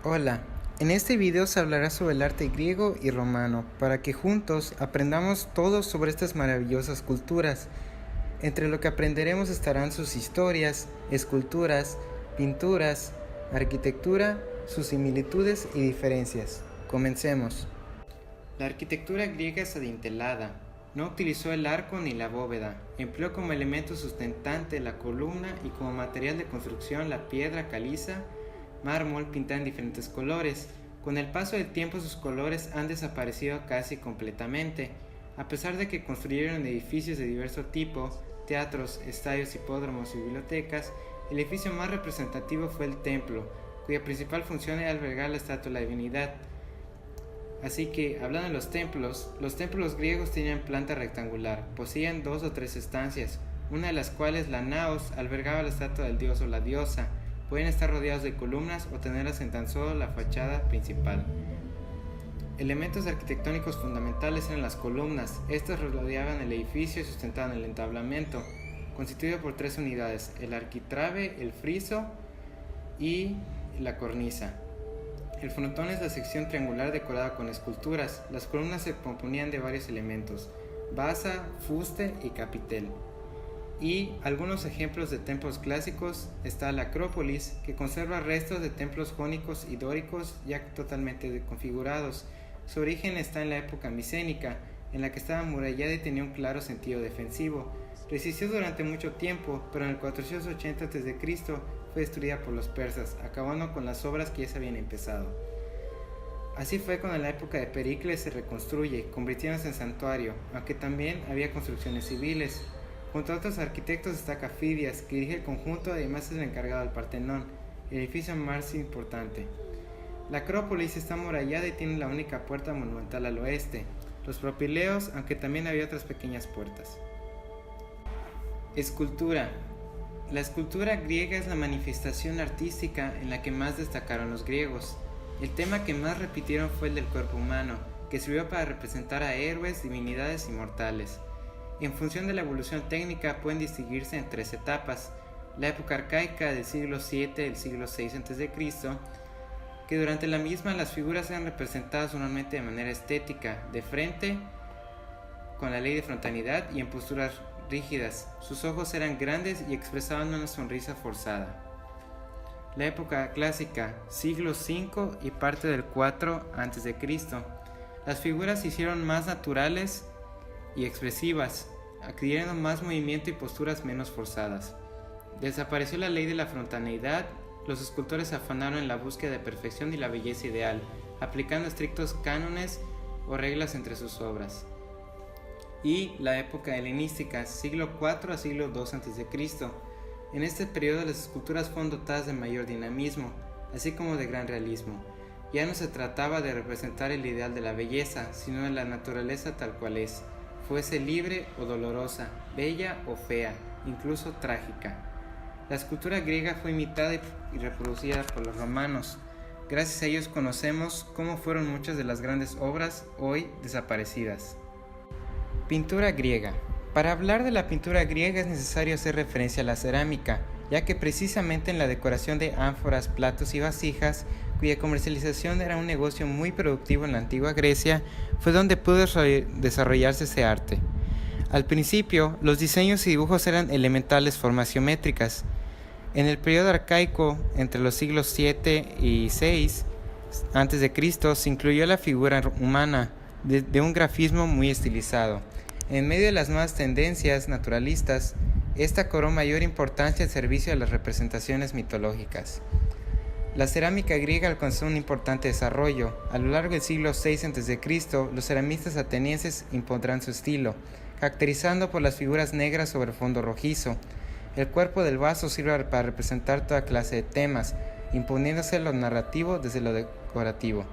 Hola, en este video se hablará sobre el arte griego y romano, para que juntos aprendamos todo sobre estas maravillosas culturas. Entre lo que aprenderemos estarán sus historias, esculturas, pinturas, arquitectura, sus similitudes y diferencias. Comencemos. La arquitectura griega es adintelada. No utilizó el arco ni la bóveda, empleó como elemento sustentante la columna y como material de construcción la piedra caliza, mármol pintada en diferentes colores. Con el paso del tiempo sus colores han desaparecido casi completamente. A pesar de que construyeron edificios de diverso tipo, teatros, estadios, hipódromos y bibliotecas, el edificio más representativo fue el templo, cuya principal función era albergar la estatua de la divinidad. Así que, hablando de los templos griegos tenían planta rectangular, poseían 2 o 3 estancias, una de las cuales, la naos, albergaba la estatua del dios o la diosa. Pueden estar rodeados de columnas o tenerlas en tan solo la fachada principal. Elementos arquitectónicos fundamentales eran las columnas. Estas rodeaban el edificio y sustentaban el entablamento, constituido por 3 unidades: el arquitrabe, el friso y la cornisa. El frontón es la sección triangular decorada con esculturas. Las columnas se componían de varios elementos: basa, fuste y capitel. Y algunos ejemplos de templos clásicos: está la Acrópolis, que conserva restos de templos jónicos y dóricos ya totalmente configurados. Su origen está en la época micénica, en la que estaba amurallada y tenía un claro sentido defensivo. Resistió durante mucho tiempo, pero en el 480 a.C. fue destruida por los persas, acabando con las obras que ya se habían empezado. Así fue cuando en la época de Pericles se reconstruye, convirtiéndose en santuario, aunque también había construcciones civiles. Junto a otros arquitectos destaca Fidias, que dirige el conjunto, además es el encargado del Partenón, el edificio más importante. La Acrópolis está amurallada y tiene la única puerta monumental al oeste, los propileos, aunque también había otras pequeñas puertas. Escultura. La escultura griega es la manifestación artística en la que más destacaron los griegos. El tema que más repitieron fue el del cuerpo humano, que sirvió para representar a héroes, divinidades y mortales. En función de la evolución técnica pueden distinguirse en 3 etapas: la época arcaica del siglo VII al siglo VI a.C., que durante la misma las figuras eran representadas normalmente de manera estética, de frente, con la ley de frontalidad y en posturas rígidas. Sus ojos eran grandes y expresaban una sonrisa forzada. La época clásica, siglo V y parte del IV a.C., las figuras se hicieron más naturales y expresivas, adquiriendo más movimiento y posturas menos forzadas. Desapareció la ley de la frontalidad. Los escultores se afanaron en la búsqueda de perfección y la belleza ideal, aplicando estrictos cánones o reglas entre sus obras. Y la época helenística, siglo IV a siglo II a.C. En este periodo las esculturas fueron dotadas de mayor dinamismo, así como de gran realismo. Ya no se trataba de representar el ideal de la belleza, sino de la naturaleza tal cual es, fuese libre o dolorosa, bella o fea, incluso trágica. La escultura griega fue imitada y reproducida por los romanos. Gracias a ellos conocemos cómo fueron muchas de las grandes obras hoy desaparecidas. Pintura griega. Para hablar de la pintura griega es necesario hacer referencia a la cerámica, ya que precisamente en la decoración de ánforas, platos y vasijas, cuya comercialización era un negocio muy productivo en la antigua Grecia, fue donde pudo desarrollarse ese arte. Al principio, los diseños y dibujos eran elementales formas geométricas. En el periodo arcaico, entre los siglos 7 y 6 a.C., se incluyó la figura humana de un grafismo muy estilizado. En medio de las nuevas tendencias naturalistas, esta cobró mayor importancia al servicio de las representaciones mitológicas. La cerámica griega alcanzó un importante desarrollo. A lo largo del siglo VI a.C., los ceramistas atenienses impondrán su estilo, caracterizando por las figuras negras sobre fondo rojizo. El cuerpo del vaso sirve para representar toda clase de temas, imponiéndose lo narrativo desde lo decorativo.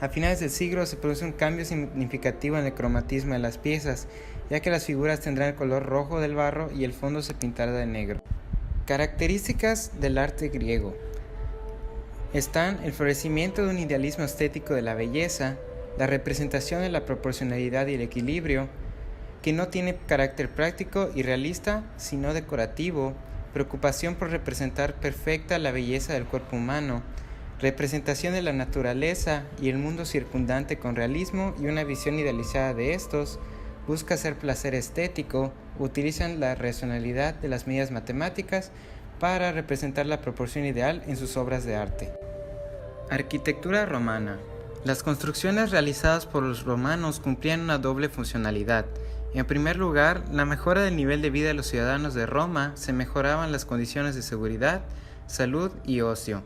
A finales del siglo se produce un cambio significativo en el cromatismo de las piezas, ya que las figuras tendrán el color rojo del barro y el fondo se pintará de negro. Características del arte griego. Están el florecimiento de un idealismo estético de la belleza, la representación de la proporcionalidad y el equilibrio, que no tiene carácter práctico y realista, sino decorativo, preocupación por representar perfecta la belleza del cuerpo humano, representación de la naturaleza y el mundo circundante con realismo y una visión idealizada de estos, busca hacer placer estético, utilizan la racionalidad de las medidas matemáticas para representar la proporción ideal en sus obras de arte. Arquitectura romana. Las construcciones realizadas por los romanos cumplían una doble funcionalidad. En primer lugar, la mejora del nivel de vida de los ciudadanos de Roma se mejoraban las condiciones de seguridad, salud y ocio.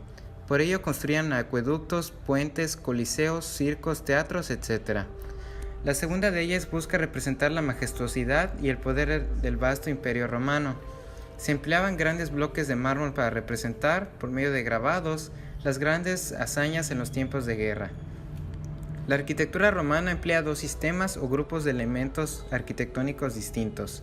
Por ello construían acueductos, puentes, coliseos, circos, teatros, etc. La segunda de ellas busca representar la majestuosidad y el poder del vasto imperio romano. Se empleaban grandes bloques de mármol para representar, por medio de grabados, las grandes hazañas en los tiempos de guerra. La arquitectura romana emplea dos sistemas o grupos de elementos arquitectónicos distintos: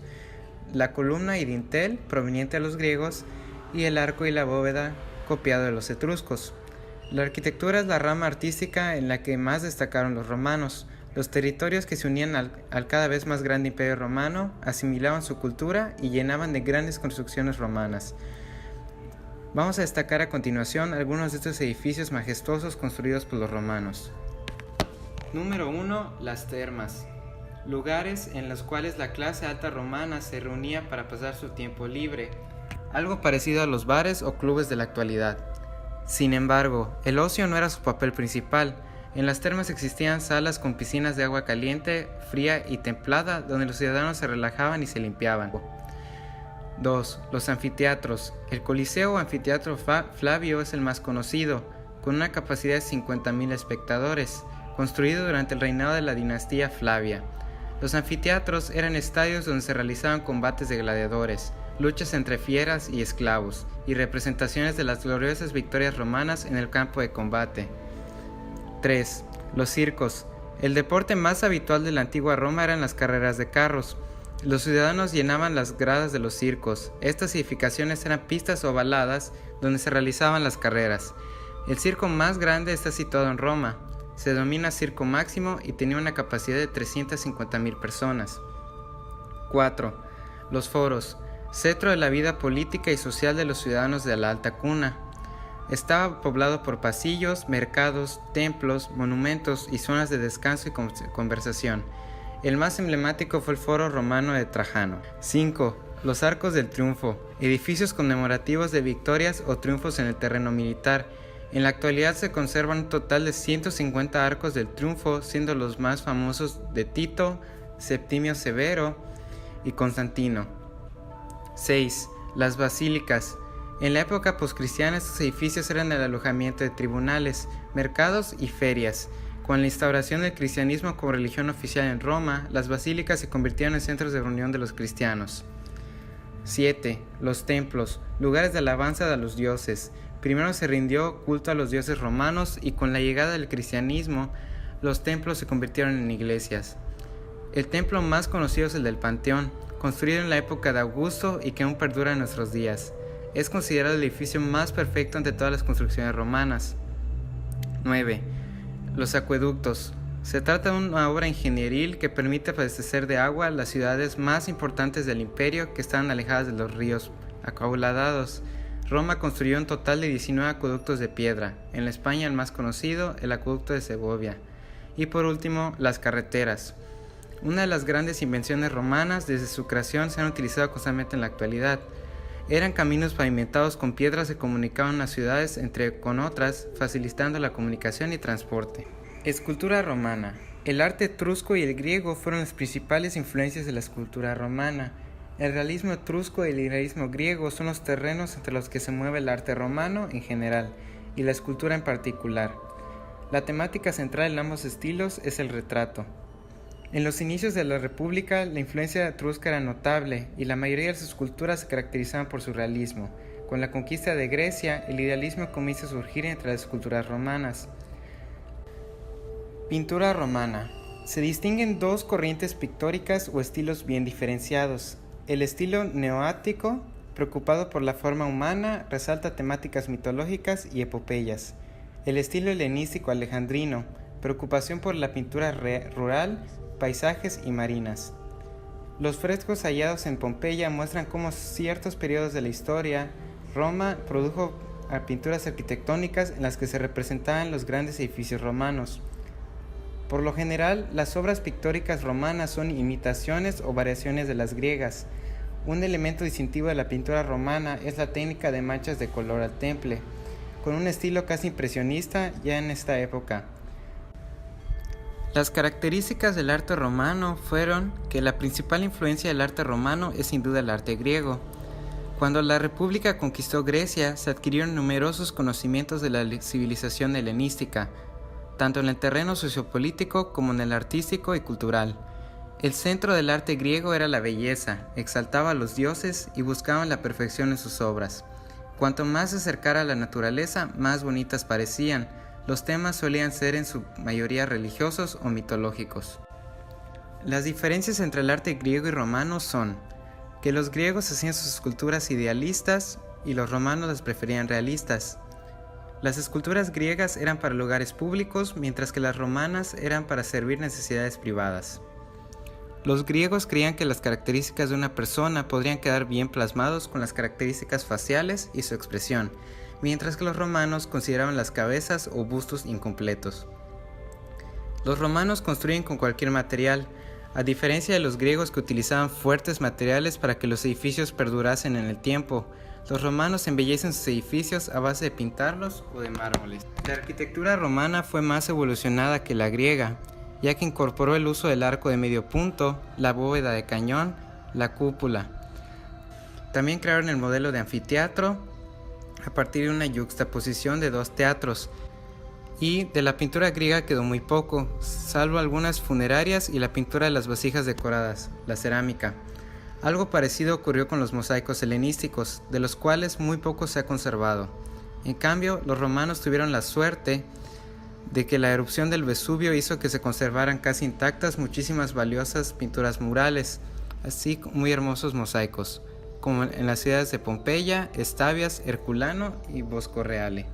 la columna y dintel, proveniente de los griegos, y el arco y la bóveda, copiado de los etruscos. La arquitectura es la rama artística en la que más destacaron los romanos. Los territorios que se unían al cada vez más grande imperio romano asimilaban su cultura y llenaban de grandes construcciones romanas. Vamos a destacar a continuación algunos de estos edificios majestuosos construidos por los romanos. Número 1. Las termas. Lugares en los cuales la clase alta romana se reunía para pasar su tiempo libre, algo parecido a los bares o clubes de la actualidad. Sin embargo, el ocio no era su papel principal. En las termas existían salas con piscinas de agua caliente, fría y templada, donde los ciudadanos se relajaban y se limpiaban. 2. Los anfiteatros. El Coliseo o Anfiteatro Flavio es el más conocido, con una capacidad de 50.000 espectadores, construido durante el reinado de la dinastía Flavia. Los anfiteatros eran estadios donde se realizaban combates de gladiadores, luchas entre fieras y esclavos, y representaciones de las gloriosas victorias romanas en el campo de combate. 3. Los circos. El deporte más habitual de la antigua Roma eran las carreras de carros. Los ciudadanos llenaban las gradas de los circos. Estas edificaciones eran pistas ovaladas donde se realizaban las carreras. El circo más grande está situado en Roma. Se denomina Circo Máximo y tenía una capacidad de 350.000 personas. 4. Los foros. Centro de la vida política y social de los ciudadanos de la alta cuna. Estaba poblado por pasillos, mercados, templos, monumentos y zonas de descanso y conversación. El más emblemático fue el Foro Romano de Trajano. 5. Los Arcos del Triunfo. Edificios conmemorativos de victorias o triunfos en el terreno militar. En la actualidad se conservan un total de 150 arcos del triunfo, siendo los más famosos de Tito, Septimio Severo y Constantino. 6. Las basílicas. En la época poscristiana estos edificios eran el alojamiento de tribunales, mercados y ferias. Con la instauración del cristianismo como religión oficial en Roma, las basílicas se convirtieron en centros de reunión de los cristianos. 7. Los templos, lugares de alabanza de los dioses. Primero se rindió culto a los dioses romanos y con la llegada del cristianismo, los templos se convirtieron en iglesias. El templo más conocido es el del Panteón, construido en la época de Augusto y que aún perdura en nuestros días. Es considerado el edificio más perfecto entre todas las construcciones romanas. 9. Los acueductos. Se trata de una obra ingenieril que permite abastecer de agua las ciudades más importantes del imperio que estaban alejadas de los ríos acaudalados. Roma construyó un total de 19 acueductos de piedra. En la España el más conocido, el acueducto de Segovia. Y por último, las carreteras. Una de las grandes invenciones romanas, desde su creación se han utilizado constantemente en la actualidad. Eran caminos pavimentados con piedras que comunicaban las ciudades entre con otras, facilitando la comunicación y transporte. Escultura romana. El arte etrusco y el griego fueron las principales influencias de la escultura romana. El realismo etrusco y el realismo griego son los terrenos entre los que se mueve el arte romano en general y la escultura en particular. La temática central en ambos estilos es el retrato. En los inicios de la República, la influencia etrusca era notable y la mayoría de sus esculturas se caracterizaban por su realismo. Con la conquista de Grecia, el idealismo comienza a surgir entre las esculturas romanas. Pintura romana. Se distinguen dos corrientes pictóricas o estilos bien diferenciados. El estilo neoático, preocupado por la forma humana, resalta temáticas mitológicas y epopeyas. El estilo helenístico alejandrino, preocupación por la pintura rural, paisajes y marinas. Los frescos hallados en Pompeya muestran cómo ciertos periodos de la historia, Roma produjo a pinturas arquitectónicas en las que se representaban los grandes edificios romanos. Por lo general, las obras pictóricas romanas son imitaciones o variaciones de las griegas. Un elemento distintivo de la pintura romana es la técnica de manchas de color al temple, con un estilo casi impresionista ya en esta época. Las características del arte romano fueron que la principal influencia del arte romano es sin duda el arte griego. Cuando la República conquistó Grecia, se adquirieron numerosos conocimientos de la civilización helenística, tanto en el terreno sociopolítico como en el artístico y cultural. El centro del arte griego era la belleza, exaltaba a los dioses y buscaban la perfección en sus obras. Cuanto más se acercara a la naturaleza, más bonitas parecían. Los temas solían ser en su mayoría religiosos o mitológicos. Las diferencias entre el arte griego y romano son que los griegos hacían sus esculturas idealistas y los romanos las preferían realistas. Las esculturas griegas eran para lugares públicos, mientras que las romanas eran para servir necesidades privadas. Los griegos creían que las características de una persona podrían quedar bien plasmados con las características faciales y su expresión, mientras que los romanos consideraban las cabezas o bustos incompletos. Los romanos construyen con cualquier material, a diferencia de los griegos que utilizaban fuertes materiales para que los edificios perdurasen en el tiempo. Los romanos embellecen sus edificios a base de pintarlos o de mármoles. La arquitectura romana fue más evolucionada que la griega, ya que incorporó el uso del arco de medio punto, la bóveda de cañón, la cúpula. También crearon el modelo de anfiteatro a partir de una yuxtaposición de dos teatros, y de la pintura griega quedó muy poco, salvo algunas funerarias y la pintura de las vasijas decoradas, la cerámica. Algo parecido ocurrió con los mosaicos helenísticos, de los cuales muy poco se ha conservado. En cambio, los romanos tuvieron la suerte de que la erupción del Vesubio hizo que se conservaran casi intactas muchísimas valiosas pinturas murales, así como muy hermosos mosaicos, como en las ciudades de Pompeya, Estabias, Herculano y Bosco Reale.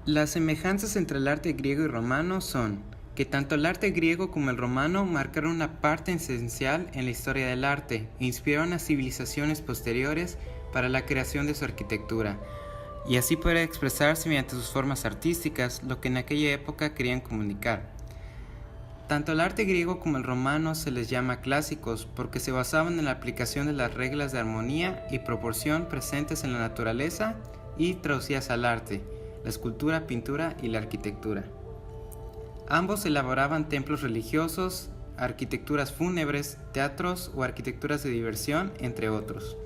Las semejanzas entre el arte griego y romano son que tanto el arte griego como el romano marcaron una parte esencial en la historia del arte e inspiraron a civilizaciones posteriores para la creación de su arquitectura, y así poder expresarse mediante sus formas artísticas lo que en aquella época querían comunicar. Tanto el arte griego como el romano se les llama clásicos porque se basaban en la aplicación de las reglas de armonía y proporción presentes en la naturaleza y traducidas al arte, la escultura, pintura y la arquitectura. Ambos elaboraban templos religiosos, arquitecturas fúnebres, teatros o arquitecturas de diversión, entre otros.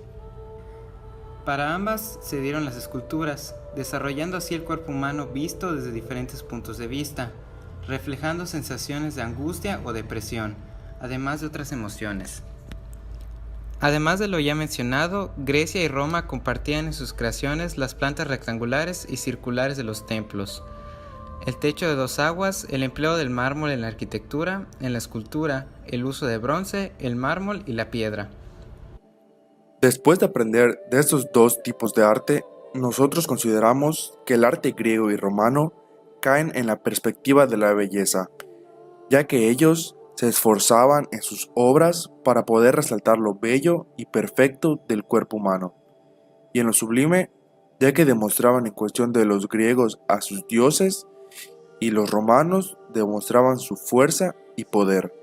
Para ambas se dieron las esculturas, desarrollando así el cuerpo humano visto desde diferentes puntos de vista, reflejando sensaciones de angustia o depresión, además de otras emociones. Además de lo ya mencionado, Grecia y Roma compartían en sus creaciones las plantas rectangulares y circulares de los templos, el techo de dos aguas, el empleo del mármol en la arquitectura, en la escultura, el uso de bronce, el mármol y la piedra. Después de aprender de estos dos tipos de arte, nosotros consideramos que el arte griego y romano caen en la perspectiva de la belleza, ya que ellos se esforzaban en sus obras para poder resaltar lo bello y perfecto del cuerpo humano, y en lo sublime, ya que demostraban en cuestión de los griegos a sus dioses, y los romanos demostraban su fuerza y poder.